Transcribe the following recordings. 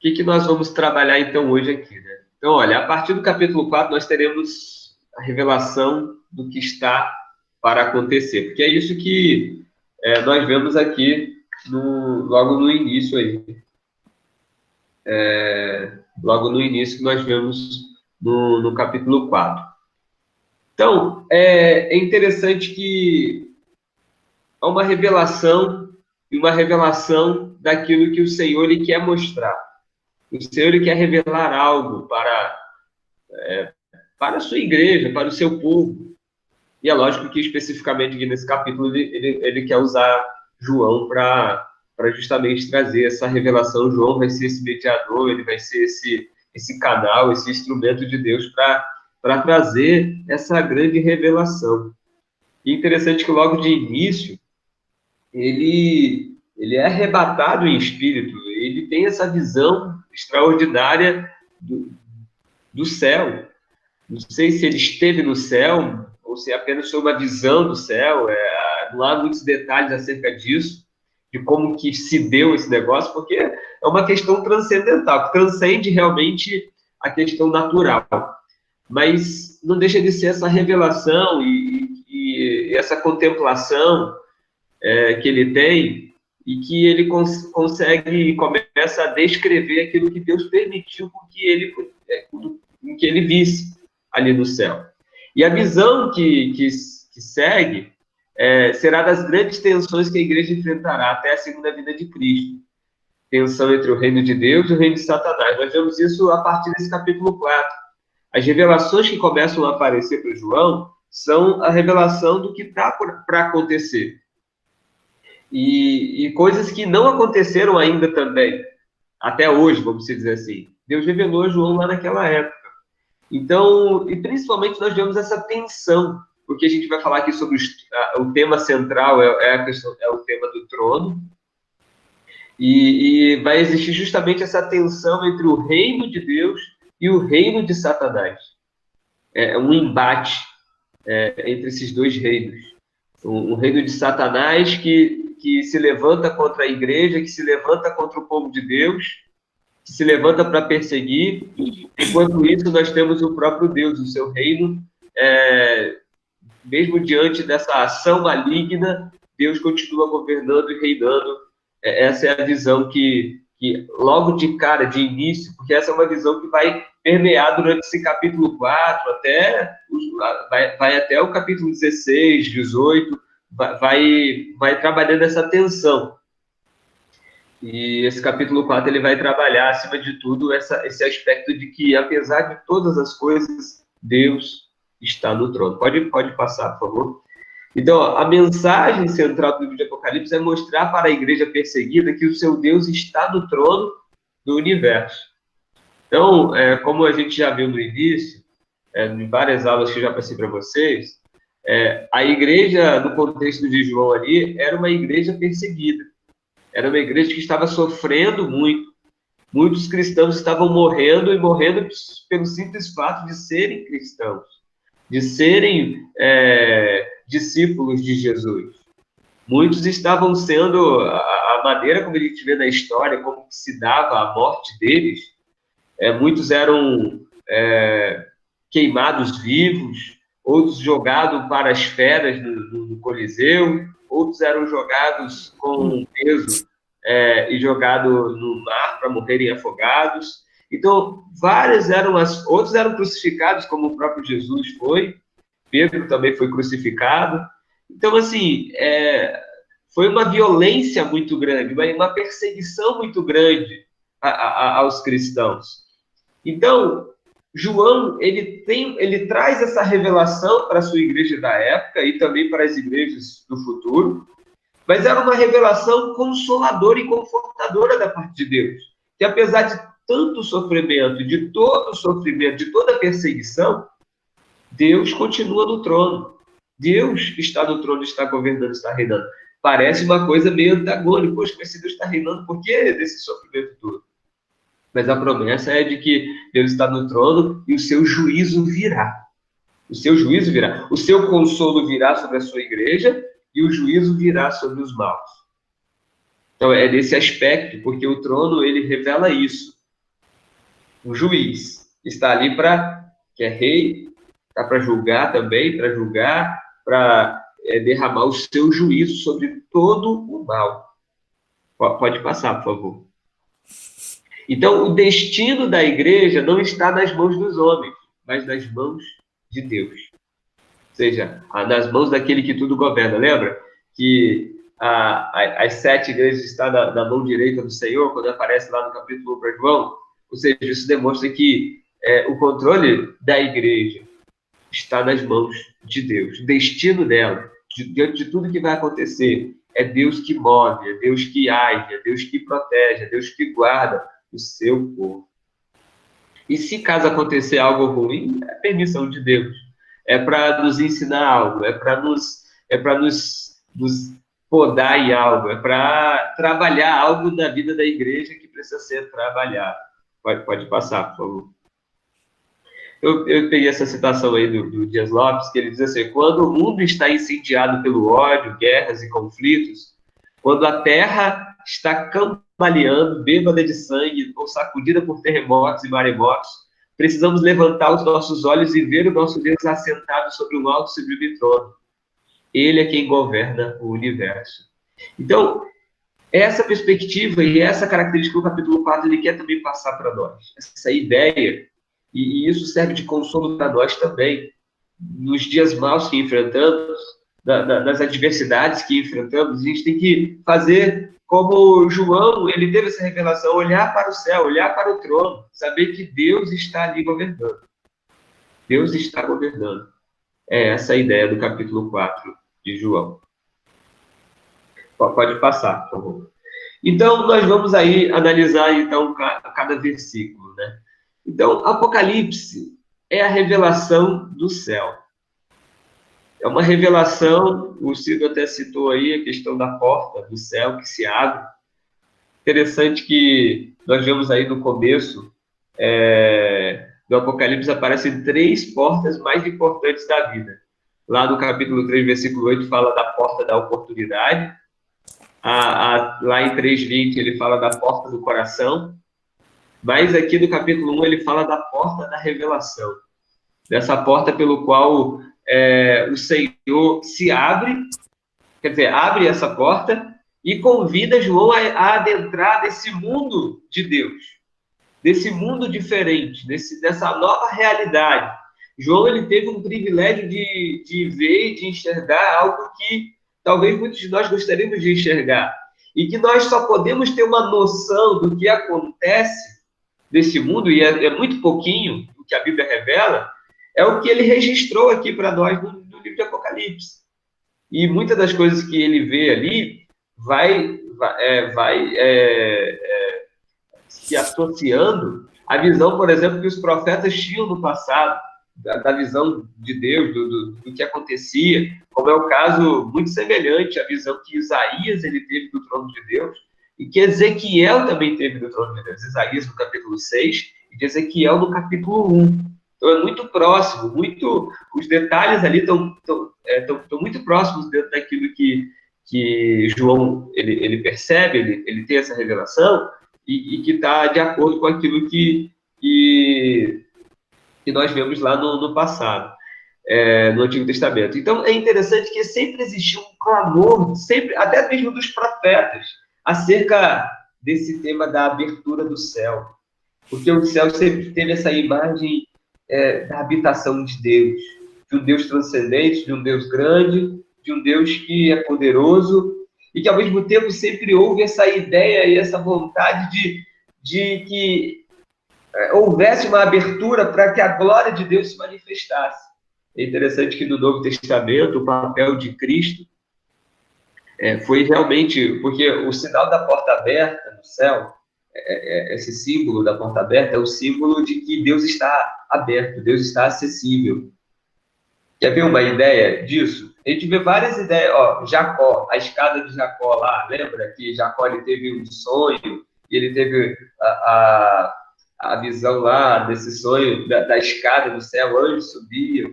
que nós vamos trabalhar então hoje aqui, né? Então, olha, a partir do capítulo 4 nós teremos a revelação do que está para acontecer, porque é isso que nós vemos aqui logo no início aí. Logo no início que nós vemos no capítulo 4. Então, é interessante que há uma revelação e uma revelação daquilo que o Senhor ele quer mostrar. O Senhor ele quer revelar algo para a sua igreja, para o seu povo. E é lógico que, especificamente aqui nesse capítulo, ele quer usar João para justamente trazer essa revelação. João vai ser esse mediador, ele vai ser esse canal, esse instrumento de Deus para trazer essa grande revelação. E interessante que logo de início, ele é arrebatado em espírito, ele tem essa visão extraordinária do céu. Não sei se ele esteve no céu, ou se apenas foi uma visão do céu, não há muitos detalhes acerca disso, de como que se deu esse negócio, porque é uma questão transcendental, que transcende realmente a questão natural. Mas não deixa de ser essa revelação e essa contemplação que ele tem, e que ele consegue e começa a descrever aquilo que Deus permitiu que ele visse ali no céu. E a visão que segue será das grandes tensões que a igreja enfrentará até a segunda vinda de Cristo. Tensão entre o reino de Deus e o reino de Satanás. Nós vemos isso a partir desse capítulo 4. As revelações que começam a aparecer para João são a revelação do que está para acontecer. E coisas que não aconteceram ainda também, até hoje, vamos dizer assim. Deus revelou a João lá naquela época. Então, e principalmente nós vemos essa tensão, porque a gente vai falar aqui sobre o tema central, é o tema do trono, e vai existir justamente essa tensão entre o reino de Deus e o reino de Satanás. É um embate entre esses dois reinos. O reino de Satanás que se levanta contra a igreja, que se levanta contra o povo de Deus, que se levanta para perseguir. Enquanto isso, nós temos o próprio Deus, o seu reino, mesmo diante dessa ação maligna, Deus continua governando e reinando. Essa é a visão que logo de cara, de início, porque essa é uma visão que vai permear durante esse capítulo 4, vai até o capítulo 16, 18, vai trabalhando essa tensão. E esse capítulo 4 ele vai trabalhar, acima de tudo, esse aspecto de que, apesar de todas as coisas, Deus está no trono. Pode passar, por favor. Então, a mensagem central do livro de Apocalipse é mostrar para a igreja perseguida que o seu Deus está no trono do universo. Então, como a gente já viu no início, em várias aulas que eu já passei para vocês, a igreja, no contexto de João ali, era uma igreja perseguida. Era uma igreja que estava sofrendo muito. Muitos cristãos estavam morrendo, e morrendo pelo simples fato de serem cristãos, de serem discípulos de Jesus. Muitos estavam sendo, a maneira como a gente vê na história, como se dava a morte deles, muitos eram queimados vivos, outros jogados para as feras no Coliseu, outros eram jogados com peso e jogados no mar para morrerem afogados. Então, outros eram crucificados, como o próprio Jesus foi. Pedro também foi crucificado. Então, assim, foi uma violência muito grande, uma perseguição muito grande aos cristãos. Então, João, ele traz essa revelação para a sua igreja da época e também para as igrejas do futuro, mas era uma revelação consoladora e confortadora da parte de Deus, que apesar de tanto sofrimento, de todo o sofrimento, de toda a perseguição, Deus continua no trono. Deus está no trono, está governando, está reinando. Parece uma coisa meio antagônica. Poxa, mas se Deus está reinando, por que desse sofrimento todo? Mas a promessa é de que Deus está no trono e o seu juízo virá. O seu juízo virá. O seu consolo virá sobre a sua igreja e o juízo virá sobre os maus. Então, é desse aspecto, porque o trono, ele revela isso. um juiz. Está ali que é rei, está para julgar também, para derramar o seu juízo sobre todo o mal. Pode passar, por favor. Então, o destino da igreja não está nas mãos dos homens, mas nas mãos de Deus. Ou seja, nas mãos daquele que tudo governa. Lembra que as 7 igrejas estão na mão direita do Senhor, quando aparece lá no capítulo 1 para João? Ou seja, isso demonstra que o controle da igreja está nas mãos de Deus. O destino dela, diante de tudo que vai acontecer, é Deus que move, é Deus que age, é Deus que protege, é Deus que guarda o seu povo. E se caso acontecer algo ruim, é permissão de Deus. É para nos ensinar algo, é para nos podar em algo, é para trabalhar algo na vida da igreja que precisa ser trabalhado. Pode passar, por favor. Eu peguei essa citação aí do Dias Lopes, que ele diz assim: quando o mundo está incendiado pelo ódio, guerras e conflitos, quando a terra está cambaleando, bêbada de sangue, ou sacudida por terremotos e maremotos, precisamos levantar os nossos olhos e ver o nosso Deus assentado sobre um alto e sublime trono. Ele é quem governa o universo. Então, essa perspectiva e essa característica do capítulo 4, ele quer também passar para nós. Essa ideia, e isso serve de consolo para nós também. Nos dias maus que enfrentamos, nas adversidades que enfrentamos, a gente tem que fazer como João, ele teve essa revelação, olhar para o céu, olhar para o trono, saber que Deus está ali governando. Deus está governando. É essa a ideia do capítulo 4 de João. Pode passar, por favor. Então, nós vamos aí analisar então cada versículo, né? Então, Apocalipse é a revelação do céu. É uma revelação, o Cido até citou aí a questão da porta do céu que se abre. Interessante que nós vemos aí no começo do Apocalipse aparecem 3 portas mais importantes da vida. Lá no capítulo 3, versículo 8, fala da porta da oportunidade. Lá em 3:20 ele fala da porta do coração. Mas aqui no capítulo 1 ele fala da porta da revelação. Dessa porta pelo qual o Senhor se abre, quer dizer, abre essa porta e convida João a adentrar nesse mundo de Deus, desse mundo diferente, dessa nova realidade. João ele teve um privilégio de ver e de enxergar algo que talvez muitos de nós gostaríamos de enxergar, e que nós só podemos ter uma noção do que acontece desse mundo, e é muito pouquinho o que a Bíblia revela, é o que ele registrou aqui para nós no livro de Apocalipse. E muitas das coisas que ele vê ali vai se associando à visão, por exemplo, que os profetas tinham no passado, da visão de Deus, do que acontecia, como é o caso muito semelhante à visão que Isaías ele teve do trono de Deus, e que Ezequiel também teve do trono de Deus. Isaías no capítulo 6 e de Ezequiel no capítulo 1. Então é muito próximo, os detalhes ali estão muito próximos dentro daquilo que João ele percebe, ele tem essa revelação, e que está de acordo com aquilo que nós vemos lá no passado, no Antigo Testamento. Então é interessante que sempre existiu um clamor, sempre, até mesmo dos profetas, acerca desse tema da abertura do céu. Porque o céu sempre teve essa imagem da habitação de Deus, de um Deus transcendente, de um Deus grande, de um Deus que é poderoso, e que ao mesmo tempo sempre houve essa ideia e essa vontade de que houvesse uma abertura para que a glória de Deus se manifestasse. É interessante que no Novo Testamento o papel de Cristo foi realmente, porque o sinal da porta aberta no céu, esse símbolo da porta aberta é o símbolo de que Deus está aberto, Deus está acessível. Quer ver uma ideia disso? A gente vê várias ideias, Jacó, a escada de Jacó lá, lembra que Jacó ele teve um sonho, e ele teve a visão lá desse sonho da escada do céu, anjos subiam,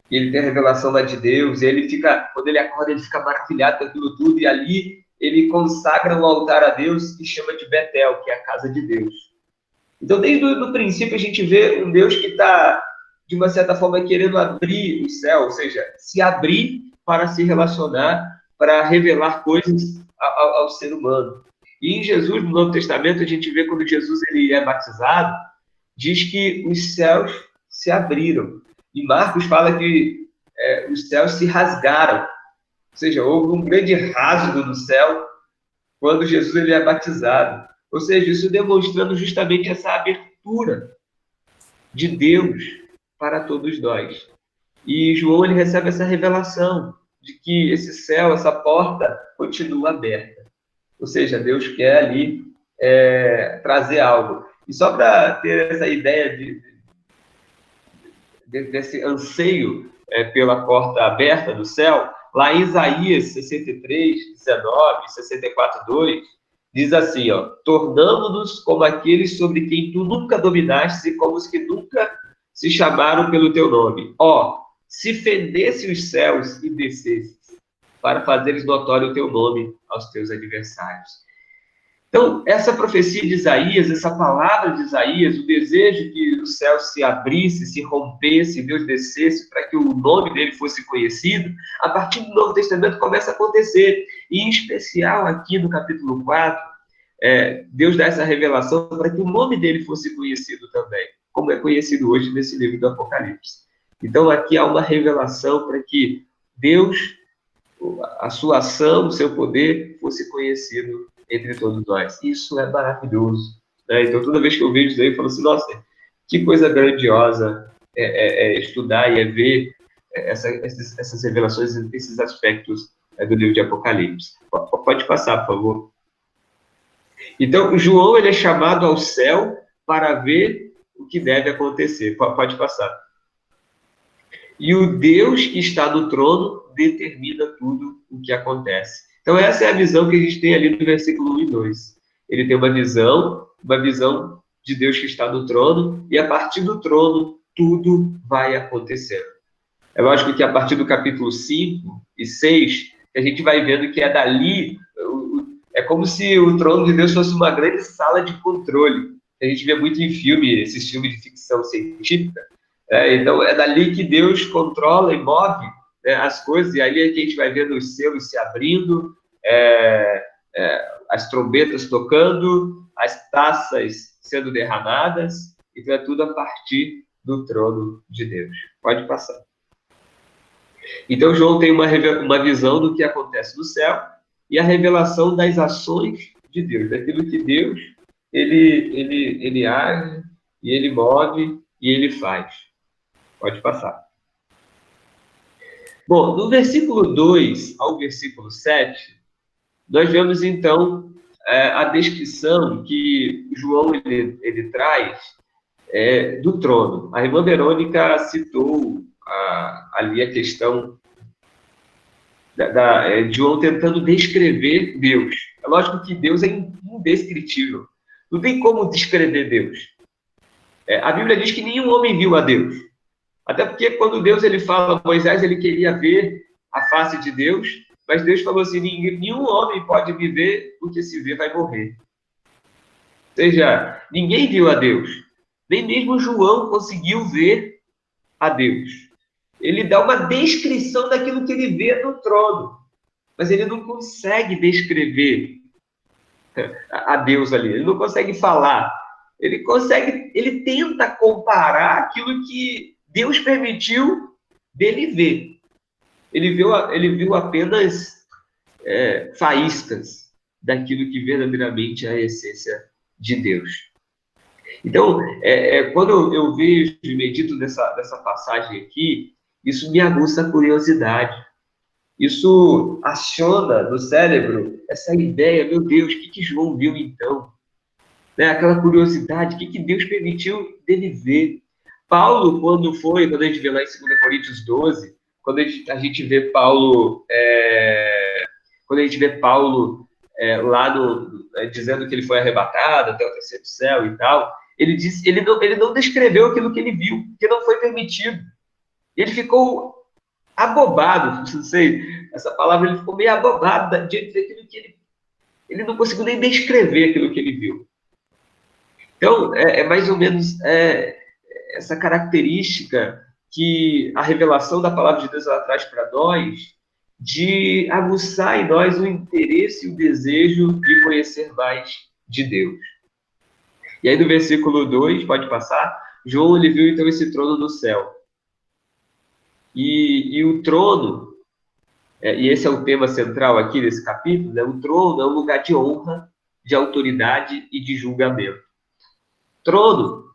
e ele tem a revelação lá de Deus, e ele fica, quando ele acorda, ele fica maravilhado com aquilo tudo, e ali ele consagra um altar a Deus e chama de Betel, que é a casa de Deus. Então, desde o princípio, a gente vê um Deus que está, de uma certa forma, querendo abrir o céu, ou seja, se abrir para se relacionar, para revelar coisas ao ser humano. E em Jesus, no Novo Testamento, a gente vê quando Jesus ele é batizado, diz que os céus se abriram. E Marcos fala que os céus se rasgaram, ou seja, houve um grande rasgo no céu quando Jesus ele é batizado. Ou seja, isso demonstrando justamente essa abertura de Deus para todos nós. E João ele recebe essa revelação de que esse céu, essa porta, continua aberta. Ou seja, Deus quer ali trazer algo. E só para ter essa ideia desse anseio pela porta aberta do céu, lá em Isaías 63, 19, 64, 2, diz assim, ó, tornando-nos como aqueles sobre quem tu nunca dominaste e como os que nunca se chamaram pelo teu nome. Ó, se fendesse os céus e descesse, para fazeres notório o teu nome aos teus adversários. Então, essa profecia de Isaías, essa palavra de Isaías, o desejo que o céu se abrisse, se rompesse, Deus descesse para que o nome dele fosse conhecido, a partir do Novo Testamento começa a acontecer. E, em especial, aqui no capítulo 4, Deus dá essa revelação para que o nome dele fosse conhecido também, como é conhecido hoje nesse livro do Apocalipse. Então, aqui há uma revelação para que Deus, a sua ação, o seu poder, fosse conhecido entre todos nós. Isso é maravilhoso. Né? Então, toda vez que eu vejo isso aí, eu falo assim, nossa, que coisa grandiosa estudar e ver essas revelações, esses aspectos do livro de Apocalipse. Pode passar, por favor. Então, João ele é chamado ao céu para ver o que deve acontecer. Pode passar. E o Deus que está no trono determina tudo o que acontece. Então, essa é a visão que a gente tem ali no versículo 1 e 2. Ele tem uma visão de Deus que está no trono, e a partir do trono, tudo vai acontecer. É lógico que a partir do capítulo 5 e 6, a gente vai vendo que é dali, é como se o trono de Deus fosse uma grande sala de controle. A gente vê muito em filme, esses filmes de ficção científica. Então, é dali que Deus controla e move as coisas, e ali é que a gente vai vendo os selos se abrindo, as trombetas tocando, as taças sendo derramadas, então é tudo a partir do trono de Deus. Pode passar. Então, João tem uma visão do que acontece no céu e a revelação das ações de Deus, daquilo que Deus ele age, e ele move, e ele faz. Pode passar. Bom, do versículo 2 ao versículo 7, nós vemos, então, a descrição que João ele traz do trono. A irmã Verônica citou ali a questão de João tentando descrever Deus. É lógico que Deus é indescritível. Não tem como descrever Deus. A Bíblia diz que nenhum homem viu a Deus. Até porque quando Deus ele fala, Moisés ele queria ver a face de Deus, mas Deus falou assim, nenhum homem pode me ver, porque se ver vai morrer. Ou seja, ninguém viu a Deus. Nem mesmo João conseguiu ver a Deus. Ele dá uma descrição daquilo que ele vê no trono, mas ele não consegue descrever a Deus ali, ele não consegue falar. Ele tenta comparar aquilo que Deus permitiu dele ver. Ele viu apenas faíscas daquilo que verdadeiramente é a essência de Deus. Então, quando eu vejo e medito nessa passagem aqui, isso me aguça a curiosidade. Isso aciona no cérebro essa ideia, meu Deus, o que João viu então? Aquela curiosidade, o que Deus permitiu dele ver? Paulo, quando a gente vê lá em 2 Coríntios 12, quando a gente vê Paulo, lá dizendo que ele foi arrebatado até o terceiro céu e tal, ele não descreveu aquilo que ele viu, porque não foi permitido. Ele ficou abobado, não sei, essa palavra, ele ficou meio abobado diante daquilo que ele não conseguiu nem descrever aquilo que ele viu. Então, é mais ou menos essa característica que a revelação da palavra de Deus ela traz para nós, de aguçar em nós o interesse e o desejo de conhecer mais de Deus. E aí no versículo 2, pode passar, João ele viu então esse trono no céu. E o trono, e esse é o tema central aqui desse capítulo, né? O trono é um lugar de honra, de autoridade e de julgamento. Trono,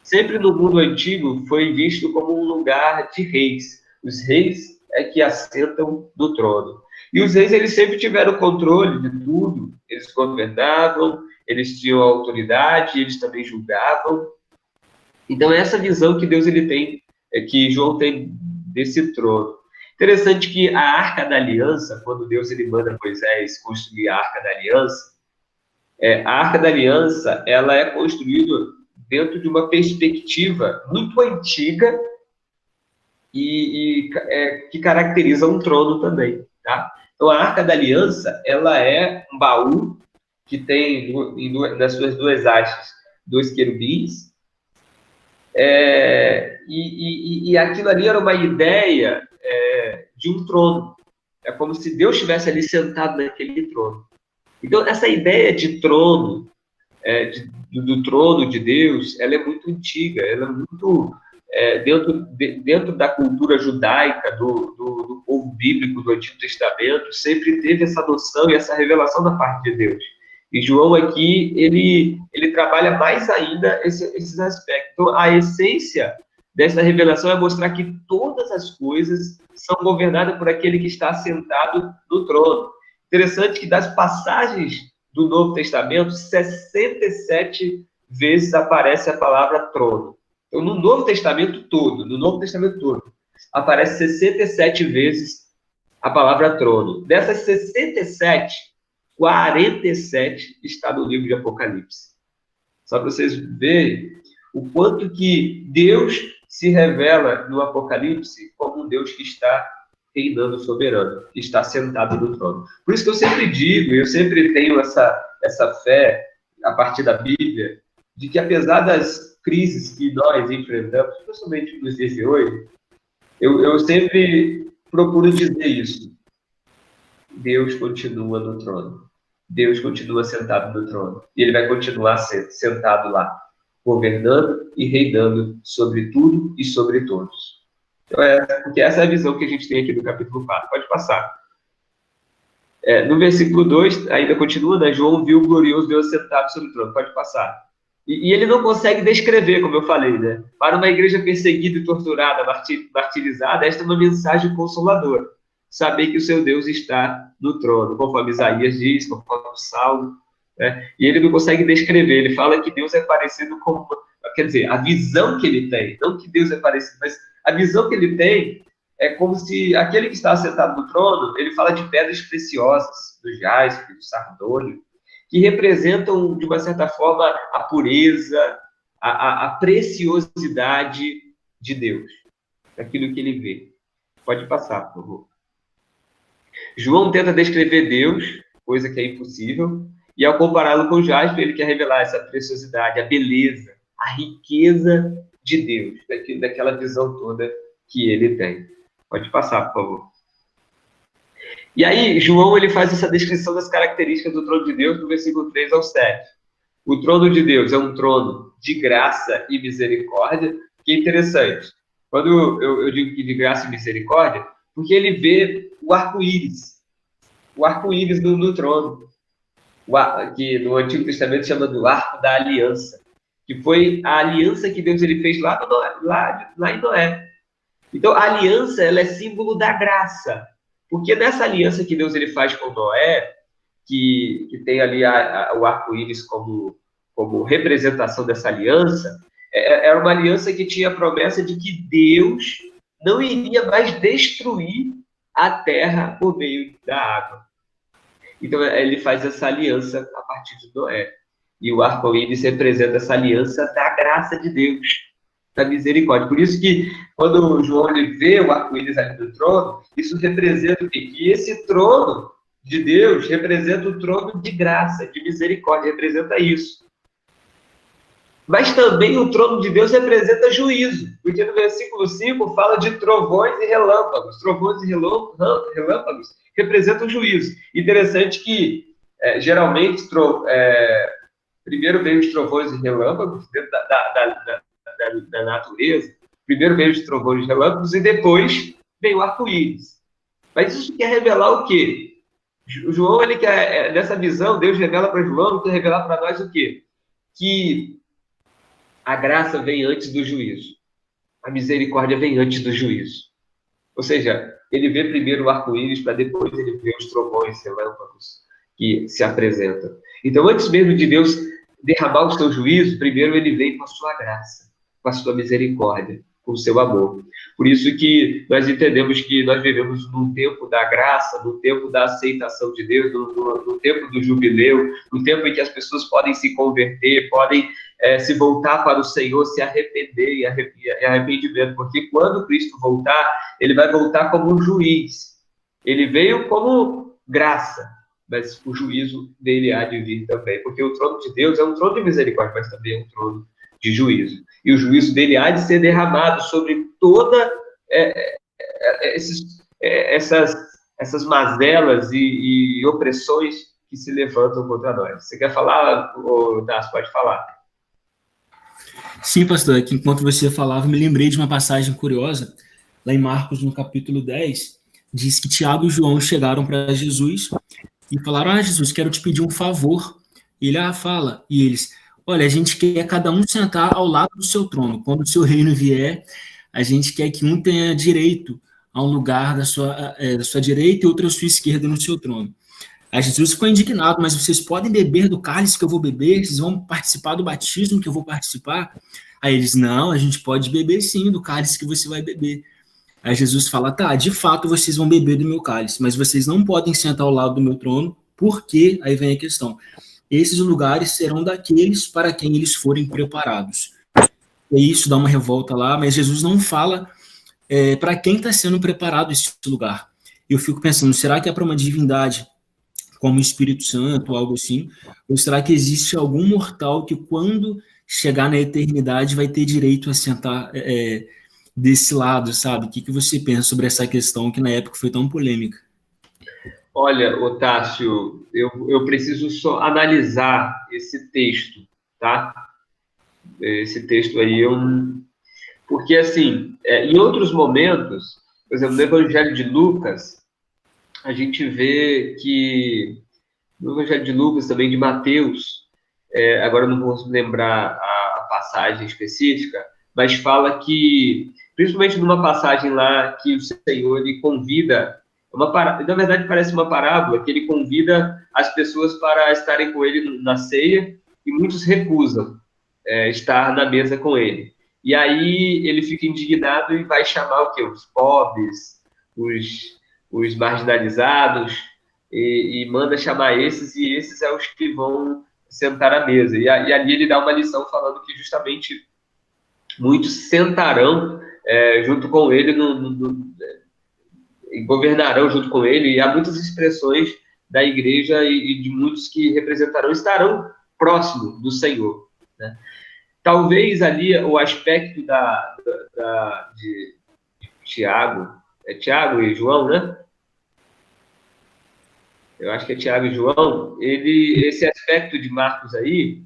sempre no mundo antigo, foi visto como um lugar de reis. Os reis é que assentam no trono. E os reis, eles sempre tiveram controle de tudo. Eles governavam, eles tinham autoridade, eles também julgavam. Então, é essa visão que Deus ele tem, que João tem desse trono. Interessante que a Arca da Aliança, quando Deus ele manda Moisés construir a Arca da Aliança, a Arca da Aliança ela é construída dentro de uma perspectiva muito antiga que caracteriza um trono também, tá? Então, a Arca da Aliança ela é um baú que tem nas suas duas hastes 2 querubins, e aquilo ali era uma ideia de um trono. É como se Deus estivesse ali sentado naquele trono. Então, essa ideia de trono, do trono de Deus, ela é muito antiga, ela é muito dentro da cultura judaica, do povo bíblico do Antigo Testamento, sempre teve essa noção e essa revelação da parte de Deus. E João aqui, ele trabalha mais ainda esses aspectos. Então, a essência dessa revelação é mostrar que todas as coisas são governadas por aquele que está sentado no trono. Interessante que das passagens do Novo Testamento, 67 vezes aparece a palavra trono. Então, no Novo Testamento todo, aparece 67 vezes a palavra trono. Dessas 67, 47 está no livro de Apocalipse. Só para vocês verem o quanto que Deus se revela no Apocalipse como um Deus que está reinando soberano, que está sentado no trono. Por isso que eu sempre digo, eu sempre tenho essa fé, a partir da Bíblia, de que apesar das crises que nós enfrentamos, principalmente nos dias de hoje, eu sempre procuro dizer isso. Deus continua no trono. Deus continua sentado no trono. E ele vai continuar sentado lá, governando e reinando sobre tudo e sobre todos. Então, porque essa é a visão que a gente tem aqui do capítulo 4. Pode passar. No versículo 2, ainda continua, né? João viu o glorioso Deus sentado sobre o trono. Pode passar. E ele não consegue descrever, como eu falei, né? Para uma igreja perseguida e torturada, martirizada, esta é uma mensagem consoladora. Saber que o seu Deus está no trono, conforme Isaías diz, conforme o Salmo, né? E ele não consegue descrever, ele fala que Deus é parecido com... Quer dizer, a visão que ele tem, não que Deus é parecido, mas a visão que ele tem é como se aquele que está sentado no trono, ele fala de pedras preciosas, do jaspe, do sardônio, que representam, de uma certa forma, a pureza, a preciosidade de Deus, aquilo que ele vê. Pode passar, por favor. João tenta descrever Deus, coisa que é impossível, e ao compará-lo com jaspe, ele quer revelar essa preciosidade, a beleza, a riqueza de Deus, daquela visão toda que ele tem. Pode passar, por favor. E aí, João ele faz essa descrição das características do trono de Deus do versículo 3 ao 7. O trono de Deus é um trono de graça e misericórdia, que é interessante. Quando eu digo que de graça e misericórdia, porque ele vê o arco-íris no trono, que no Antigo Testamento chama do arco da aliança, que foi a aliança que Deus ele fez lá em Noé. Então, a aliança ela é símbolo da graça, porque nessa aliança que Deus ele faz com Noé, que tem ali o arco-íris como representação dessa aliança, era uma aliança que tinha a promessa de que Deus não iria mais destruir a terra por meio da água. Então, ele faz essa aliança a partir de Noé. E o arco-íris representa essa aliança da graça de Deus, da misericórdia. Por isso que, quando o João ele vê o arco-íris ali do trono, isso representa o quê? Que esse trono de Deus representa o trono de graça, de misericórdia, representa isso. Mas também o trono de Deus representa juízo, porque no versículo 5 fala de trovões e relâmpagos. Trovões e relâmpagos representam juízo. Interessante que, geralmente, primeiro veio os trovões e relâmpagos dentro da natureza, primeiro veio os trovões e relâmpagos e depois veio o arco-íris. Mas isso quer revelar o quê? João, ele quer, nessa visão, Deus revela para João, quer revelar para nós o quê? Que a graça vem antes do juízo. A misericórdia vem antes do juízo. Ou seja, ele vê primeiro o arco-íris para depois ele ver os trovões e relâmpagos que se apresentam. Então, antes mesmo de Deus derramar o seu juízo, primeiro ele vem com a sua graça, com a sua misericórdia, com o seu amor. Por isso que nós entendemos que nós vivemos num tempo da graça, no tempo da aceitação de Deus, no tempo do jubileu, no tempo em que as pessoas podem se converter, podem se voltar para o Senhor, se arrepender e arrependimento, porque quando Cristo voltar, ele vai voltar como um juiz. Ele veio como graça, mas o juízo dele há de vir também, porque o trono de Deus é um trono de misericórdia, mas também é um trono de juízo. E o juízo dele há de ser derramado sobre toda essas mazelas e opressões que se levantam contra nós. Você quer falar, Das? Pode falar. Sim, pastor, aqui enquanto você falava, me lembrei de uma passagem curiosa, lá em Marcos, no capítulo 10, diz que Tiago e João chegaram para Jesus e falaram: Jesus, quero te pedir um favor. E ele, fala. E eles: olha, a gente quer cada um sentar ao lado do seu trono. Quando o seu reino vier, a gente quer que um tenha direito a um lugar da sua direita e outro à sua esquerda no seu trono. Aí Jesus ficou indignado: mas vocês podem beber do cálice que eu vou beber? Vocês vão participar do batismo que eu vou participar? Aí eles: não, a gente pode beber sim do cálice que você vai beber. Aí Jesus fala: tá, de fato vocês vão beber do meu cálice, mas vocês não podem sentar ao lado do meu trono, porque, aí vem a questão, esses lugares serão daqueles para quem eles forem preparados. E isso dá uma revolta lá, mas Jesus não fala para quem está sendo preparado esse lugar. Eu fico pensando, será que é para uma divindade como o Espírito Santo, algo assim? Ou será que existe algum mortal que, quando chegar na eternidade, vai ter direito a sentar desse lado, sabe? O que você pensa sobre essa questão que na época foi tão polêmica? Olha, Otácio, eu preciso só analisar esse texto, tá? Esse texto aí, porque, assim, em outros momentos, por exemplo, no Evangelho de Lucas, a gente vê que, no Evangelho de Lucas, também de Mateus, agora eu não vou lembrar a passagem específica, mas fala que, principalmente numa passagem lá, que o Senhor ele convida, na verdade parece uma parábola, que ele convida as pessoas para estarem com ele na ceia, e muitos recusam estar na mesa com ele. E aí ele fica indignado e vai chamar o quê? Os pobres, os marginalizados, e manda chamar esses, e esses é os que vão sentar à mesa. E ali ele dá uma lição falando que justamente muitos sentarão junto com ele, e governarão junto com ele, e há muitas expressões da igreja e de muitos que estarão próximo do Senhor, né? Talvez ali o aspecto de Tiago, Tiago e João, né? Eu acho que é Tiago e João, esse aspecto de Marcos aí,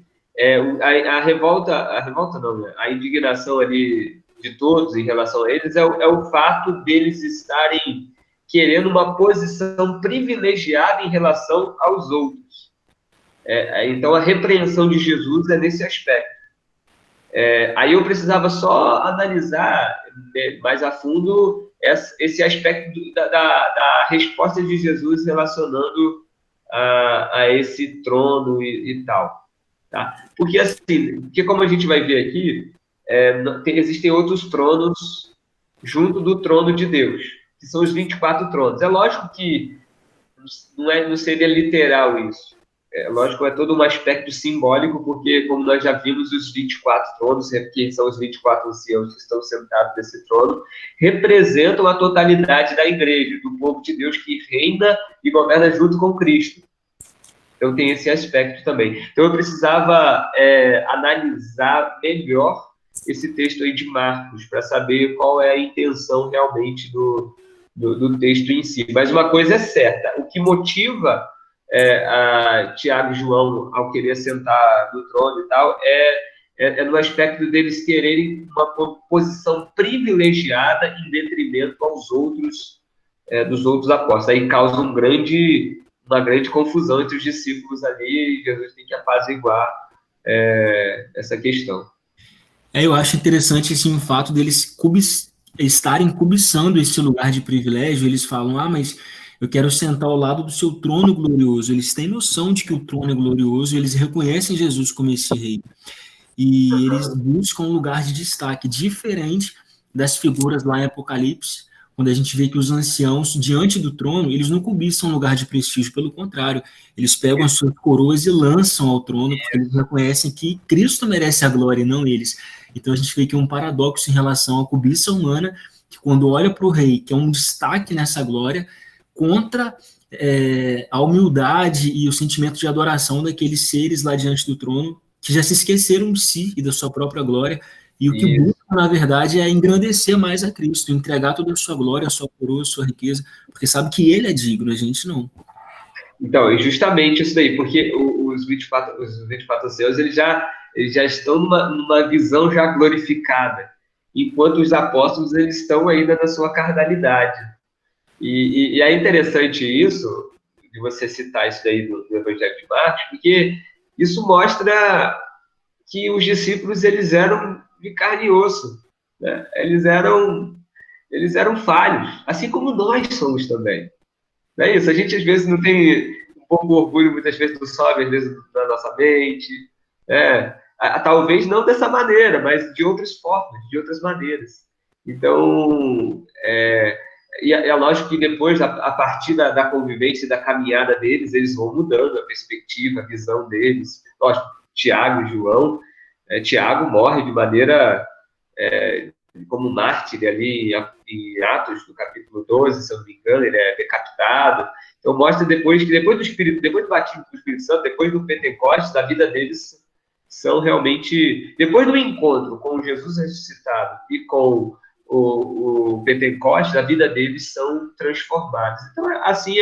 a revolta não, né? A indignação ali de todos em relação a eles é o fato deles estarem querendo uma posição privilegiada em relação aos outros. Então, a repreensão de Jesus é nesse aspecto. Aí eu precisava só analisar mais a fundo esse aspecto da resposta de Jesus relacionando a esse trono e tal. Tá? Porque, assim, como a gente vai ver aqui, existem outros tronos junto do trono de Deus, que são os 24 tronos. É lógico que não seria literal isso. Lógico, é todo um aspecto simbólico, porque, como nós já vimos, os 24 tronos, que são os 24 anciãos que estão sentados nesse trono, representam a totalidade da igreja, do povo de Deus que reina e governa junto com Cristo. Então tem esse aspecto também. Então eu precisava analisar melhor esse texto aí de Marcos, para saber qual é a intenção realmente do texto em si. Mas uma coisa é certa, o que motiva a Tiago e João ao querer sentar no trono e tal é no aspecto deles quererem uma posição privilegiada em detrimento aos outros, dos outros apóstolos. Aí causa uma grande confusão entre os discípulos ali, e Jesus tem que apaziguar essa questão. Eu acho interessante assim, o fato deles estarem cobiçando esse lugar de privilégio. Eles falam, mas eu quero sentar ao lado do seu trono glorioso. Eles têm noção de que o trono é glorioso, eles reconhecem Jesus como esse rei. E eles buscam um lugar de destaque, diferente das figuras lá em Apocalipse, quando a gente vê que os anciãos, diante do trono, eles não cobiçam um lugar de prestígio, pelo contrário, eles pegam as suas coroas e lançam ao trono, porque eles reconhecem que Cristo merece a glória e não eles. Então a gente vê que é um paradoxo em relação à cobiça humana, que quando olha para o rei, que é um destaque nessa glória, contra a humildade e o sentimento de adoração daqueles seres lá diante do trono, que já se esqueceram de si e da sua própria glória, e o que buscam, na verdade, é engrandecer mais a Cristo, entregar toda a sua glória, a sua coroa, a sua riqueza, porque sabe que ele é digno, a gente não. Então, é justamente isso daí, porque os 24 anciãos, eles já estão numa visão já glorificada, enquanto os apóstolos, eles estão ainda na sua carnalidade. E é interessante isso, de você citar isso daí no Evangelho de Marcos, porque isso mostra que os discípulos, eles eram de carne e osso, né? Eles eram falhos, assim como nós somos também. Não é isso? A gente, às vezes, não tem um pouco orgulho, muitas vezes, do sobe, às vezes, na nossa mente. Talvez não dessa maneira, mas de outras formas, de outras maneiras. Então, é lógico que depois, a partir da convivência e da caminhada deles, eles vão mudando a perspectiva, a visão deles. Lógico, Tiago e João, Tiago morre de maneira como mártir ali em Atos, do capítulo 12, se eu não me engano, ele é decapitado. Então mostra depois do batismo do Espírito Santo, depois do Pentecostes, a vida deles são realmente, depois do encontro com Jesus ressuscitado e com o Pentecostes, a vida deles são transformadas. Então assim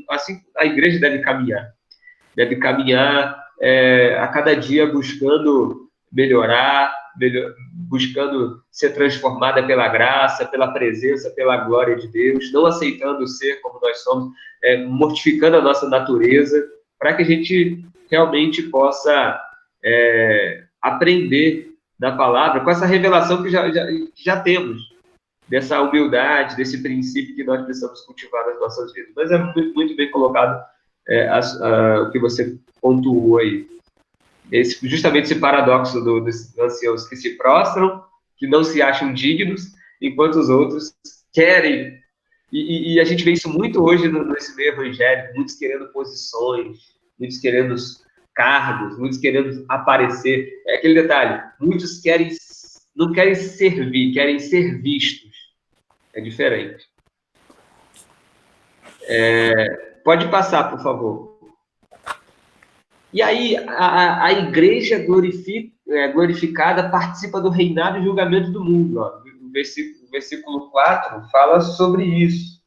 assim a igreja deve caminhar a cada dia buscando melhorar, buscando ser transformada pela graça, pela presença, pela glória de Deus, não aceitando ser como nós somos, mortificando a nossa natureza, para que a gente realmente possa aprender da palavra, com essa revelação que já temos, dessa humildade, desse princípio que nós precisamos cultivar nas nossas vidas. Mas é muito, muito bem colocado o que você pontuou aí. Justamente esse paradoxo dos anciãos que se prostram, que não se acham dignos, enquanto os outros querem. E a gente vê isso muito hoje nesse meio evangélico, muitos querendo posições, muitos querendo cargos, muitos querendo aparecer. É aquele detalhe, muitos não querem servir, querem ser vistos. É diferente. Pode passar, por favor. E aí, a igreja glorificada participa do reinado e julgamento do mundo. Ó. O versículo 4 fala sobre isso.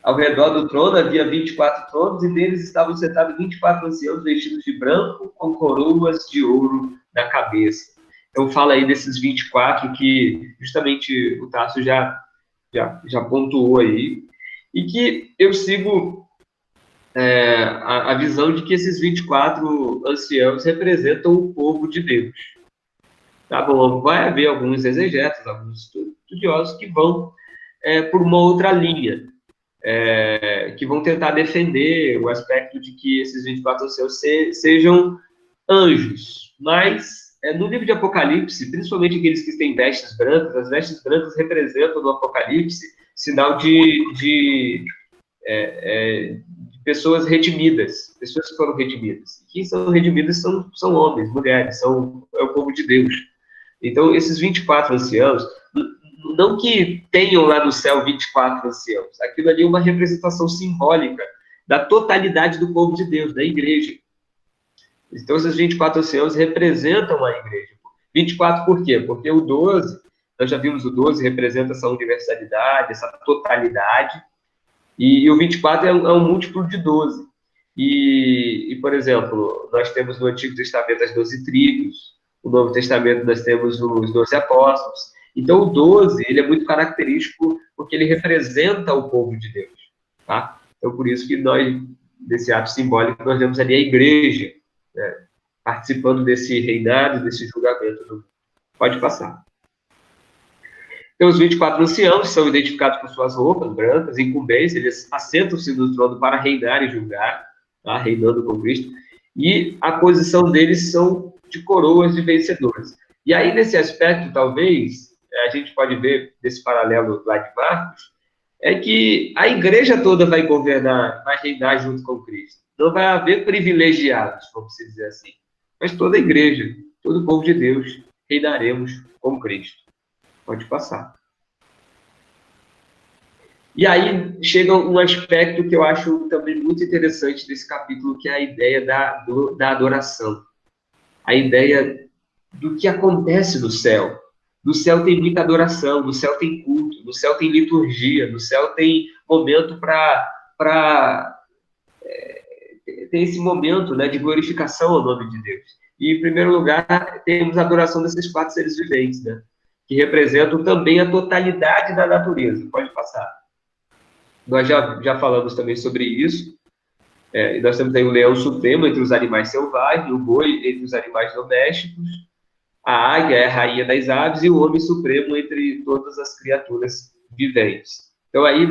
Ao redor do trono havia 24 tronos, e neles estavam sentados 24 anciãos vestidos de branco, com coroas de ouro na cabeça. Então, fala aí desses 24 que justamente o Tasso já pontuou aí, e que eu sigo a visão de que esses 24 anciãos representam o povo de Deus. Tá bom? Vai haver alguns exegetas, alguns estudiosos que vão por uma outra linha, que vão tentar defender o aspecto de que esses 24 anciãos sejam anjos. Mas, no livro de Apocalipse, principalmente aqueles que têm vestes brancas, as vestes brancas representam no Apocalipse sinal de pessoas redimidas, pessoas que foram redimidas. Quem são redimidas são homens, mulheres, é o povo de Deus. Então, esses 24 anciãos, não que tenham lá no céu 24 anciãos. Aquilo ali é uma representação simbólica da totalidade do povo de Deus, da igreja. Então, esses 24 anciãos representam a igreja. 24 por quê? Porque o 12, nós já vimos o 12, representa essa universalidade, essa totalidade, e o 24 é um múltiplo de 12. Por exemplo, nós temos no Antigo Testamento as 12 tribos, no Novo Testamento nós temos os 12 apóstolos. Então, o 12, ele é muito característico porque ele representa o povo de Deus, tá? Então, por isso que nós, desse ato simbólico, nós vemos ali a igreja, né, participando desse reinado, desse julgamento. Pode passar. Então, os 24 anciãos são identificados por suas roupas brancas, incumbências, eles assentam-se no trono para reinar e julgar, tá? Reinando com Cristo, e a posição deles são de coroas de vencedores. E aí, nesse aspecto, talvez, a gente pode ver desse paralelo lá de Marcos, é que a igreja toda vai governar, vai reinar junto com Cristo. Não vai haver privilegiados, vamos dizer assim. Mas toda a igreja, todo o povo de Deus, reinaremos com Cristo. Pode passar. E aí chega um aspecto que eu acho também muito interessante desse capítulo, que é a ideia da adoração. A ideia do que acontece no céu. No céu tem muita adoração, no céu tem culto, no céu tem liturgia, no céu tem momento tem esse momento, né, de glorificação ao nome de Deus. E, em primeiro lugar, temos a adoração desses 4 seres viventes, né, que representam também a totalidade da natureza. Pode passar. Nós já falamos também sobre isso. E nós temos aí o leão supremo entre os animais selvagens, o boi entre os animais domésticos, a águia é a rainha das aves e o homem supremo entre todas as criaturas viventes. Então, aí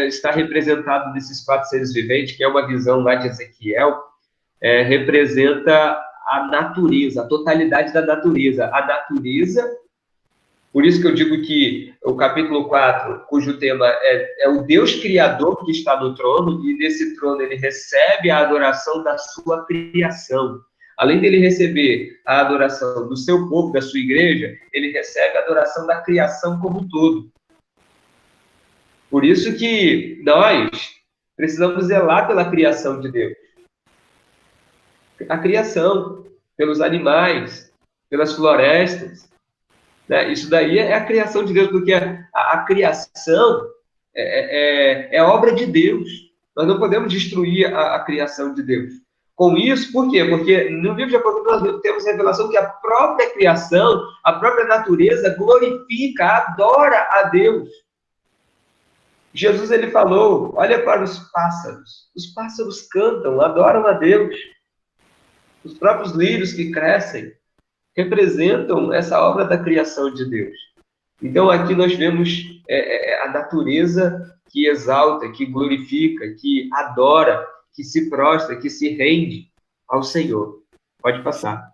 está representado nesses 4 seres viventes, que é uma visão lá de Ezequiel, representa a natureza, a totalidade da natureza. A natureza, por isso que eu digo que o capítulo 4, cujo tema é o Deus Criador que está no trono, e nesse trono ele recebe a adoração da sua criação. Além dele receber a adoração do seu povo, da sua igreja, ele recebe a adoração da criação como um todo. Por isso que nós precisamos zelar pela criação de Deus. A criação, pelos animais, pelas florestas. Né? Isso daí é a criação de Deus, porque a criação é obra de Deus. Nós não podemos destruir a criação de Deus. Com isso, por quê? Porque no livro de Apocalipse nós temos revelação que a própria criação, a própria natureza glorifica, adora a Deus. Jesus, ele falou, olha para os pássaros cantam, adoram a Deus. Os próprios lírios que crescem representam essa obra da criação de Deus. Então, aqui nós vemos a natureza que exalta, que glorifica, que adora, que se prostra, que se rende ao Senhor. Pode passar.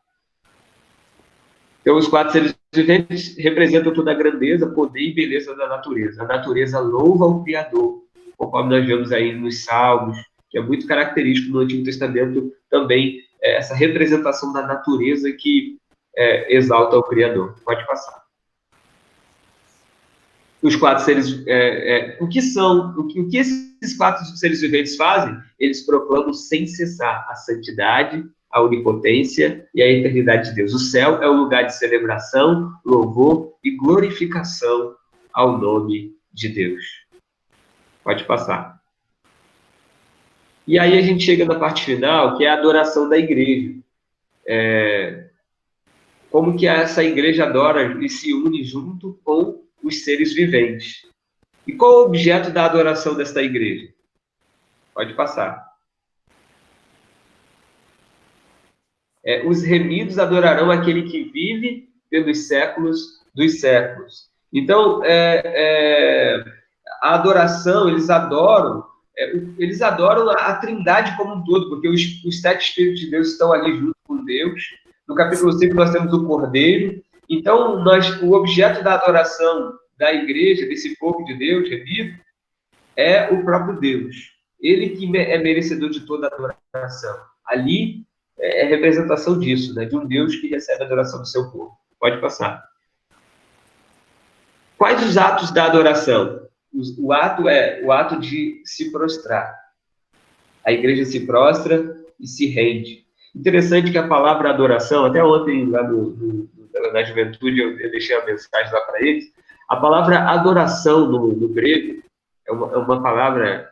Então, os 4 seres viventes representam toda a grandeza, poder e beleza da natureza. A natureza louva o Criador, conforme nós vemos aí nos Salmos, que é muito característico no Antigo Testamento também, essa representação da natureza que exalta o Criador. Pode passar. Os 4 seres... o que esses 4 seres viventes fazem? Eles proclamam sem cessar a santidade, a onipotência e a eternidade de Deus. O céu é um lugar de celebração, louvor e glorificação ao nome de Deus. Pode passar. E aí a gente chega na parte final, que é a adoração da igreja. Como que essa igreja adora e se une junto com os seres viventes. E qual é o objeto da adoração desta igreja? Pode passar. Os remidos adorarão aquele que vive pelos séculos dos séculos. Então, a adoração, eles adoram a Trindade como um todo, porque os 7 Espíritos de Deus estão ali junto com Deus. No capítulo 5 nós temos o Cordeiro. Então, o objeto da adoração da igreja, desse povo de Deus remido, é o próprio Deus. Ele que é merecedor de toda a adoração. Ali é representação disso, né? De um Deus que recebe a adoração do seu povo. Pode passar. Quais os atos da adoração? O ato é o ato de se prostrar. A igreja se prostra e se rende. Interessante que a palavra adoração, até ontem lá na juventude eu deixei a mensagem lá para eles, a palavra adoração no grego é uma palavra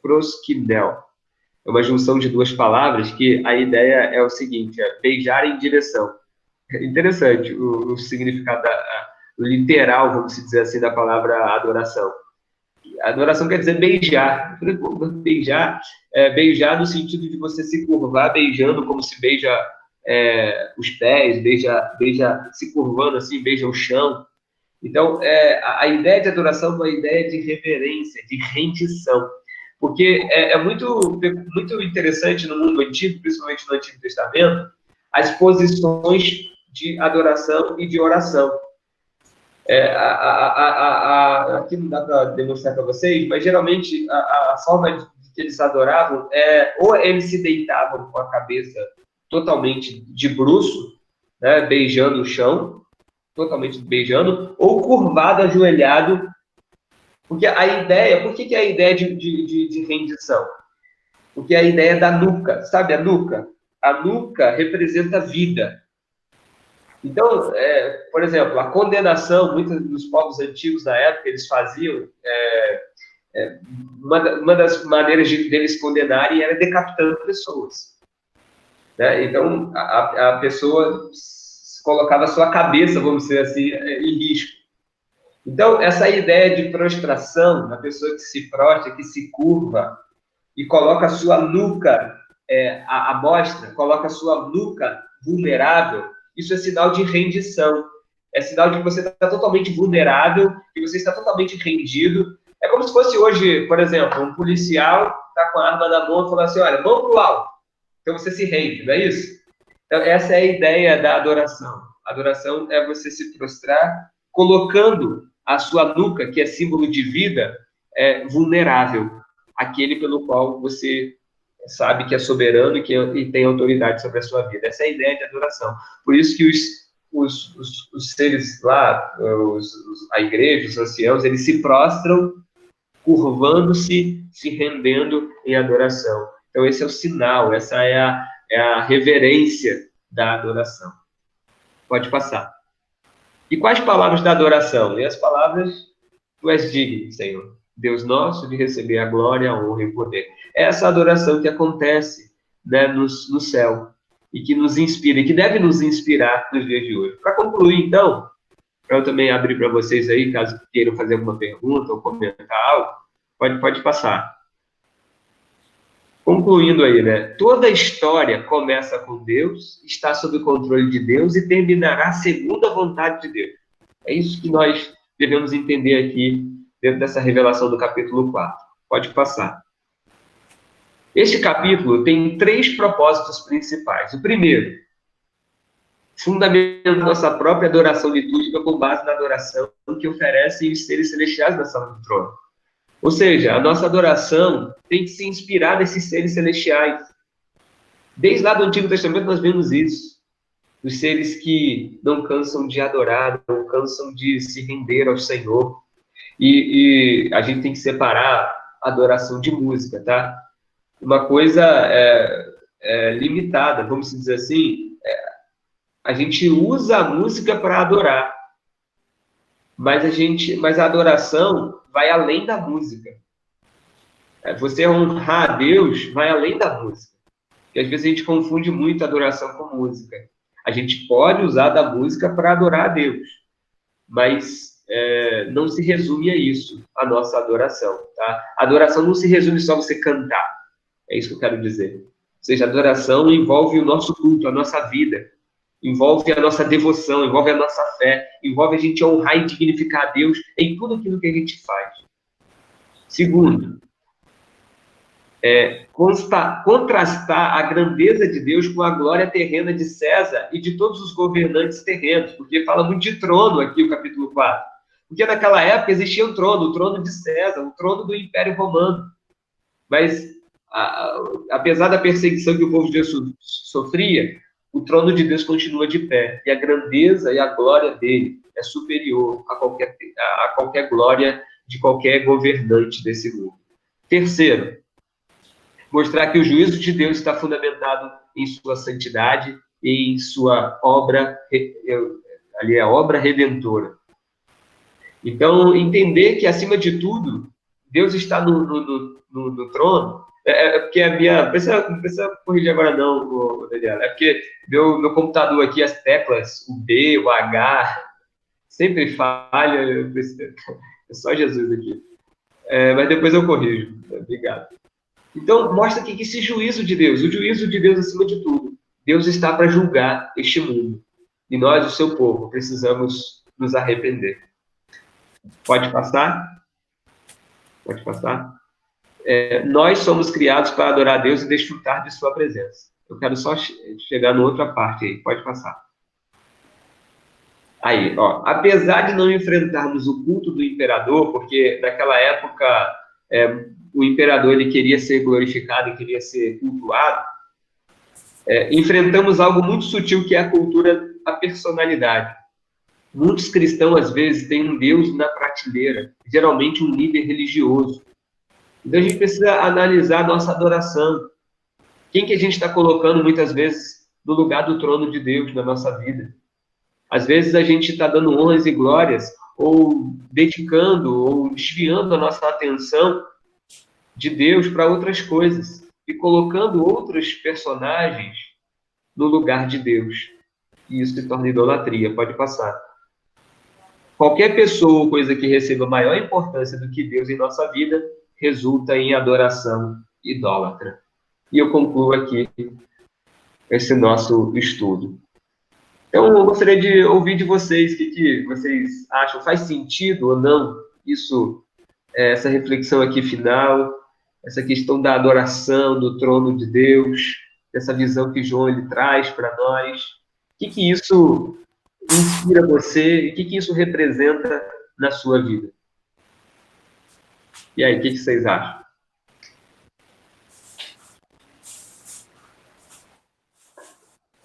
proskinel. É uma junção de duas palavras que a ideia é o seguinte, é beijar em direção. Interessante o significado literal, vamos dizer assim, da palavra adoração. Adoração quer dizer beijar. Beijar, beijar no sentido de você se curvar beijando, como se beija os pés, beija se curvando assim, beija o chão. Então, a ideia de adoração é uma ideia de reverência, de rendição. Porque é muito interessante no mundo antigo, principalmente no Antigo Testamento, as posições de adoração e de oração. Aqui não dá para demonstrar para vocês, mas geralmente a forma que eles adoravam ou eles se deitavam com a cabeça totalmente de bruço, né, beijando o chão, totalmente beijando, ou curvado, ajoelhado, porque a ideia, por que é a ideia de rendição? Porque é a ideia da nuca, sabe a nuca? A nuca representa vida. Então, por exemplo, a condenação, muitos dos povos antigos da época, eles faziam, uma das maneiras deles condenarem era decapitando pessoas. Né? Então, a pessoa colocava a sua cabeça, vamos dizer assim, em risco. Então, essa ideia de prostração, da pessoa que se prostra, que se curva, e coloca a sua nuca à mostra, coloca a sua nuca vulnerável, isso é sinal de rendição. É sinal de que você está totalmente vulnerável, que você está totalmente rendido. É como se fosse hoje, por exemplo, um policial está com a arma na mão e fala assim, olha, mão para o alto. Então você se rende, não é isso? Então essa é a ideia da adoração. A adoração é você se prostrar, colocando a sua nuca, que é símbolo de vida, vulnerável. Aquele pelo qual você sabe que é soberano e tem autoridade sobre a sua vida. Essa é a ideia de adoração. Por isso que os seres lá, a igreja, os anciãos, eles se prostram, curvando-se, se rendendo em adoração. Então, esse é o sinal, essa é a reverência da adoração. Pode passar. E quais palavras da adoração? E as palavras, tu és digno, Senhor, Deus nosso, de receber a glória, a honra e o poder. É essa adoração que acontece, né, no céu e que nos inspira, e que deve nos inspirar nos dias de hoje. Para concluir, então, para eu também abrir para vocês aí, caso queiram fazer alguma pergunta ou comentar algo, pode passar. Concluindo aí, né? Toda a história começa com Deus, está sob o controle de Deus e terminará segundo a vontade de Deus. É isso que nós devemos entender aqui dentro dessa revelação do capítulo 4. Pode passar. Este capítulo tem 3 propósitos principais. O primeiro, fundamentar nossa própria adoração litúrgica com base na adoração que oferecem os seres celestiais na sala do trono. Ou seja, a nossa adoração tem que se inspirar nesses seres celestiais. Desde lá do Antigo Testamento nós vemos isso. Os seres que não cansam de adorar, não cansam de se render ao Senhor. E a gente tem que separar a adoração de música, tá? Uma coisa limitada, vamos dizer assim, a gente usa a música para adorar, mas a adoração vai além da música. Você honrar a Deus vai além da música. Porque às vezes a gente confunde muito a adoração com música. A gente pode usar da música para adorar a Deus, mas não se resume a isso, a nossa adoração. Tá? A adoração não se resume só a você cantar. É isso que eu quero dizer. Ou seja, a adoração envolve o nosso culto, a nossa vida. Envolve a nossa devoção, envolve a nossa fé, envolve a gente honrar e dignificar a Deus em tudo aquilo que a gente faz. Segundo, contrastar a grandeza de Deus com a glória terrena de César e de todos os governantes terrenos, porque fala muito de trono aqui o capítulo 4. Porque naquela época existia um trono, o trono de César, o trono do Império Romano. Mas, apesar da perseguição que o povo de Deus sofria, o trono de Deus continua de pé, e a grandeza e a glória dele é superior a qualquer glória de qualquer governante desse mundo. Terceiro, mostrar que o juízo de Deus está fundamentado em sua santidade e em sua obra, ali é a obra redentora. Então, entender que, acima de tudo, Deus está no trono. Porque a minha... Não precisa corrigir agora não, Daniela. É porque meu computador aqui, as teclas, o B, o H, sempre falha. É só Jesus aqui. Mas depois eu corrijo. Obrigado. Então, mostra que esse juízo de Deus, o juízo de Deus acima de tudo, Deus está para julgar este mundo. E nós, o seu povo, precisamos nos arrepender. Pode passar? Pode passar? Nós somos criados para adorar a Deus e desfrutar de sua presença. Eu quero só chegar na outra parte aí. Pode passar. Aí, ó. Apesar de não enfrentarmos o culto do imperador, porque naquela época o imperador ele queria ser glorificado e queria ser cultuado, enfrentamos algo muito sutil que é a cultura da personalidade. Muitos cristãos, às vezes, têm um Deus na prateleira, geralmente um líder religioso. Então, a gente precisa analisar a nossa adoração. Quem que a gente está colocando, muitas vezes, no lugar do trono de Deus na nossa vida? Às vezes, a gente está dando honras e glórias, ou dedicando, ou desviando a nossa atenção de Deus para outras coisas, e colocando outros personagens no lugar de Deus. E isso se torna idolatria. Pode passar. Qualquer pessoa ou coisa que receba maior importância do que Deus em nossa vida resulta em adoração idólatra. E eu concluo aqui esse nosso estudo. Então, eu gostaria de ouvir de vocês o que vocês acham. Faz sentido ou não isso, essa reflexão aqui final, essa questão da adoração, do trono de Deus, essa visão que João ele traz para nós? O que isso inspira você e o que isso representa na sua vida? E aí, o que vocês acham?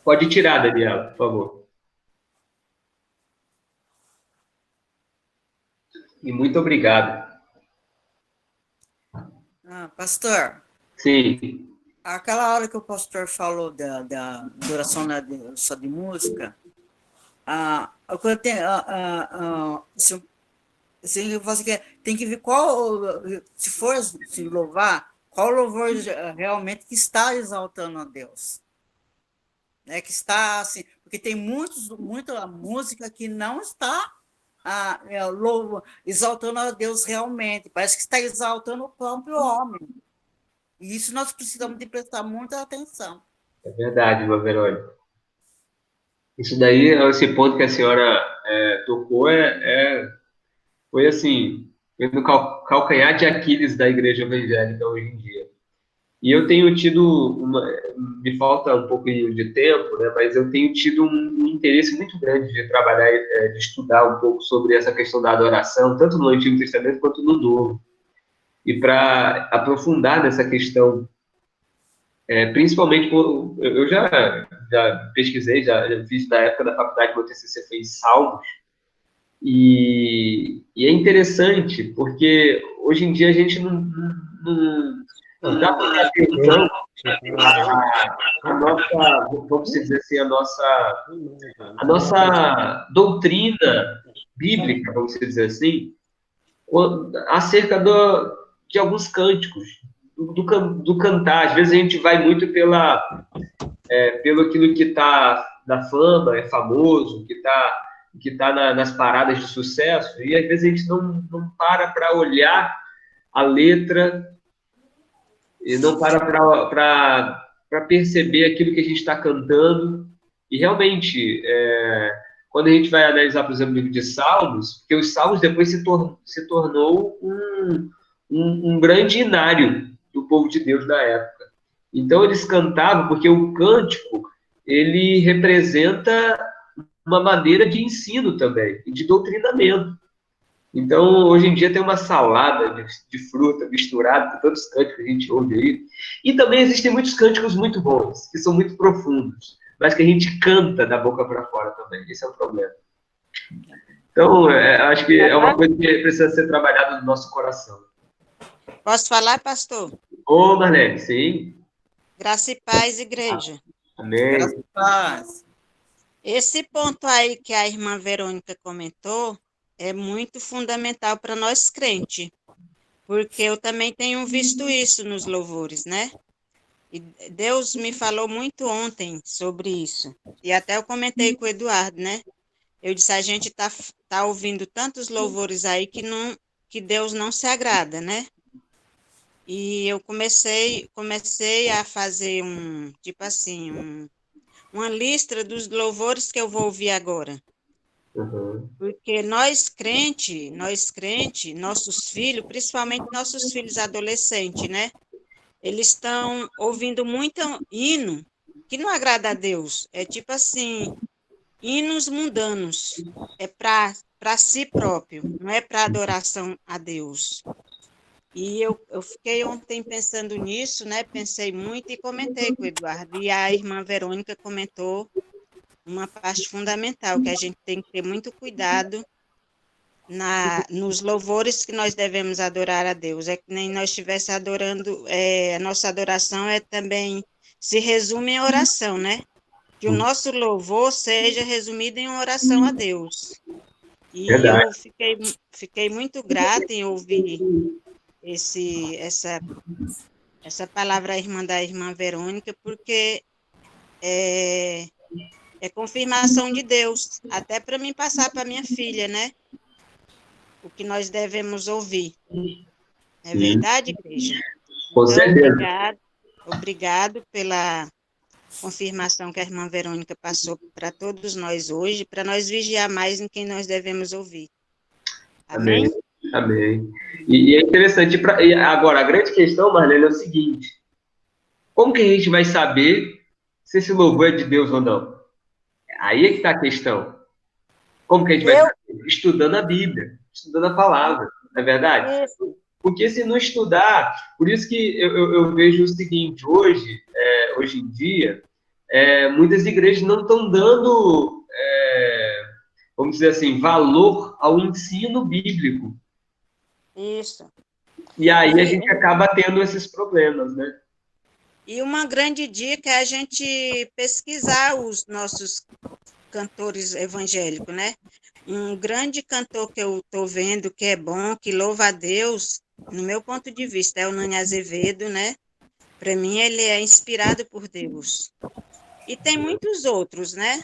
Pode tirar, Daniela, por favor. E muito obrigado. Pastor. Sim. Aquela hora que o pastor falou da adoração só de música, você tem que ver qual, se for se louvar, qual louvor realmente que está exaltando a Deus. Que está assim, porque tem muita música que não está exaltando a Deus realmente, parece que está exaltando o próprio homem. E isso nós precisamos de prestar muita atenção. É verdade, Irmã Verônica. Isso daí, esse ponto que a senhora tocou, foi assim, foi no calcanhar de Aquiles da igreja evangélica hoje em dia. E eu tenho tido, me falta um pouquinho de tempo, né, mas eu tenho tido um interesse muito grande de trabalhar, de estudar um pouco sobre essa questão da adoração, tanto no Antigo Testamento quanto no Novo. E para aprofundar nessa questão, principalmente, eu já pesquisei, já fiz na época da faculdade, meu TCC foi em Salmos, e é interessante, porque hoje em dia a gente não dá para ter atenção a nossa, vamos dizer assim, a nossa doutrina bíblica, vamos dizer assim, acerca de alguns cânticos, do cantar. Às vezes a gente vai muito pelo aquilo que está na fama, é famoso, que está nas paradas de sucesso, e às vezes a gente não para olhar a letra, e não para perceber aquilo que a gente está cantando. E realmente, quando a gente vai analisar, por exemplo, o livro de Salmos, porque os Salmos depois se tornou um grande inário do povo de Deus da época. Então, eles cantavam, porque o cântico, ele representa uma maneira de ensino também, e de doutrinamento. Então, hoje em dia tem uma salada de fruta misturada com tantos cânticos que a gente ouve aí. E também existem muitos cânticos muito bons, que são muito profundos, mas que a gente canta da boca para fora também. Esse é o problema. Então, acho que é uma coisa que precisa ser trabalhada no nosso coração. Posso falar, pastor? Ô, Marlene, sim. Graça e paz, igreja. Amém. Graças a Deus. Esse ponto aí que a irmã Verônica comentou é muito fundamental para nós crentes, porque eu também tenho visto isso nos louvores, né? E Deus me falou muito ontem sobre isso. E até eu comentei com o Eduardo, né? Eu disse, a gente tá ouvindo tantos louvores aí que Deus não se agrada, né? E eu comecei a fazer tipo assim, uma lista dos louvores que eu vou ouvir agora. Uhum. Porque nós crente, nossos filhos, principalmente nossos filhos adolescentes, né? Eles estão ouvindo muito hino que não agrada a Deus. É tipo assim, hinos mundanos. É para si próprio, não é para adoração a Deus. E eu fiquei ontem pensando nisso, né? Pensei muito e comentei com o Eduardo. E a irmã Verônica comentou uma parte fundamental, que a gente tem que ter muito cuidado nos louvores que nós devemos adorar a Deus. É que nem nós estivéssemos adorando, a nossa adoração também se resume em oração, né? Que o nosso louvor seja resumido em oração a Deus. E Verdade. eu fiquei muito grata em ouvir essa palavra da irmã Verônica, porque é confirmação de Deus, até para mim passar para minha filha, né? O que nós devemos ouvir. É verdade, igreja? Com Então, certeza. obrigado pela confirmação que a irmã Verônica passou para todos nós hoje, para nós vigiar mais em quem nós devemos ouvir. Amém? Amém. E é interessante, agora, a grande questão, Marlene, é o seguinte: como que a gente vai saber se esse louvor é de Deus ou não? Aí é que está a questão. Como que a gente vai saber? Estudando a Bíblia, estudando a palavra, não é verdade? Isso. Porque se não estudar, por isso que eu vejo o seguinte, hoje em dia, muitas igrejas não estão dando, vamos dizer assim, valor ao ensino bíblico. Isso. E aí a gente acaba tendo esses problemas, né? E uma grande dica é a gente pesquisar os nossos cantores evangélicos, né? Um grande cantor que eu estou vendo que é bom, que louva a Deus, no meu ponto de vista, é o Nani Azevedo, né? Para mim, ele é inspirado por Deus. E tem muitos outros, né?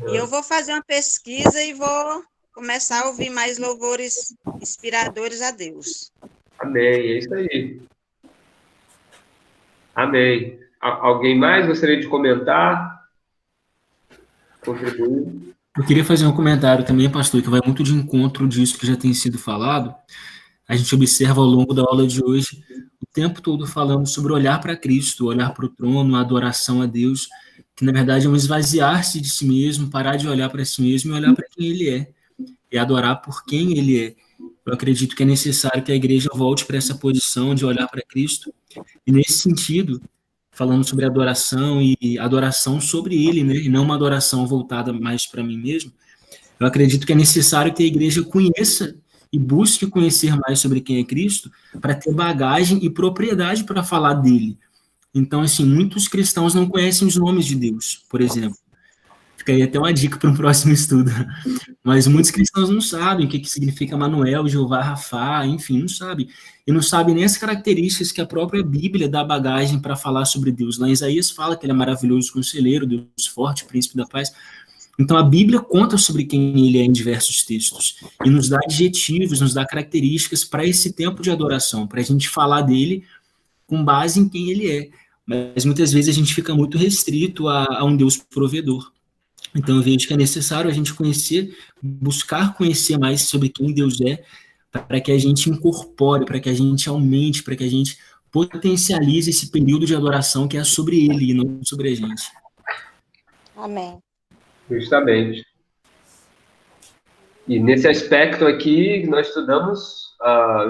E eu vou fazer uma pesquisa e vou começar a ouvir mais louvores inspiradores a Deus. Amém, é isso aí. Amém. Alguém mais gostaria de comentar? Contribuir? Eu queria fazer um comentário também, pastor, que vai muito de encontro disso que já tem sido falado. A gente observa ao longo da aula de hoje o tempo todo falando sobre olhar para Cristo, olhar para o trono, a adoração a Deus, que na verdade é um esvaziar-se de si mesmo, parar de olhar para si mesmo e olhar para quem Ele é, e adorar por quem Ele é. Eu acredito que é necessário que a igreja volte para essa posição de olhar para Cristo, e nesse sentido, falando sobre adoração e adoração sobre Ele, né, e não uma adoração voltada mais para mim mesmo, eu acredito que é necessário que a igreja conheça e busque conhecer mais sobre quem é Cristo para ter bagagem e propriedade para falar dele. Então, assim, muitos cristãos não conhecem os nomes de Deus, por exemplo. Fica aí até uma dica para um próximo estudo. Mas muitos cristãos não sabem o que significa Manuel, Jeová, Rafá, enfim, não sabem. E não sabem nem as características que a própria Bíblia dá bagagem para falar sobre Deus. Lá em Isaías fala que ele é maravilhoso conselheiro, Deus forte, príncipe da paz. Então, a Bíblia conta sobre quem ele é em diversos textos e nos dá adjetivos, nos dá características para esse tempo de adoração, para a gente falar dele com base em quem ele é. Mas muitas vezes a gente fica muito restrito a um Deus provedor. Então, eu vejo que é necessário a gente conhecer, buscar conhecer mais sobre quem Deus é, para que a gente incorpore, para que a gente aumente, para que a gente potencialize esse período de adoração que é sobre ele e não sobre a gente. Amém. Justamente. E nesse aspecto aqui, nós estudamos,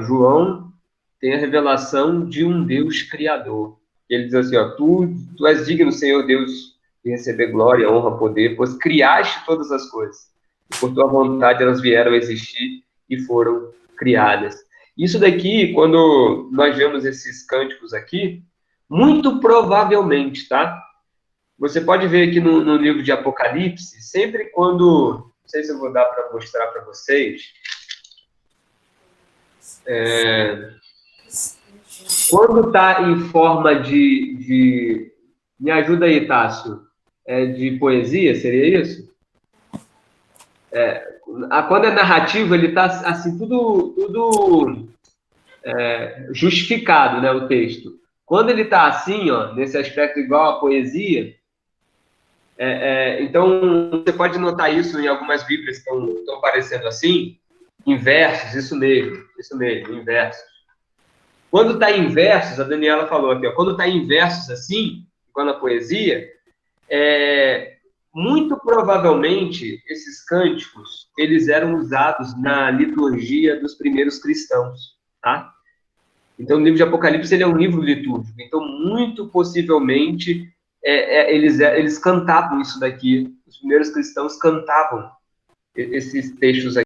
João tem a revelação de um Deus criador. Ele diz assim, tu és digno, Senhor Deus, de receber glória, honra, poder, pois criaste todas as coisas. por tua vontade elas vieram a existir e foram criadas. Isso daqui, quando nós vemos esses cânticos aqui, muito provavelmente, tá? Você pode ver aqui no livro de Apocalipse, sempre quando... Não sei se eu vou dar para mostrar para vocês. Quando está em forma de... Me ajuda aí, Tássio. De poesia, seria isso? Quando é narrativo, ele está assim, tudo justificado, né, o texto. Quando ele está assim, ó, nesse aspecto igual à poesia, então você pode notar isso em algumas Bíblias que estão aparecendo assim, em versos, isso mesmo, em versos. Quando está em versos, a Daniela falou aqui, ó, quando está em versos assim, igual na poesia, muito provavelmente esses cânticos, eles eram usados na liturgia dos primeiros cristãos, tá? Então, o livro de Apocalipse, ele é um livro litúrgico. Então, muito possivelmente, eles cantavam isso daqui. Os primeiros cristãos cantavam esses textos aqui.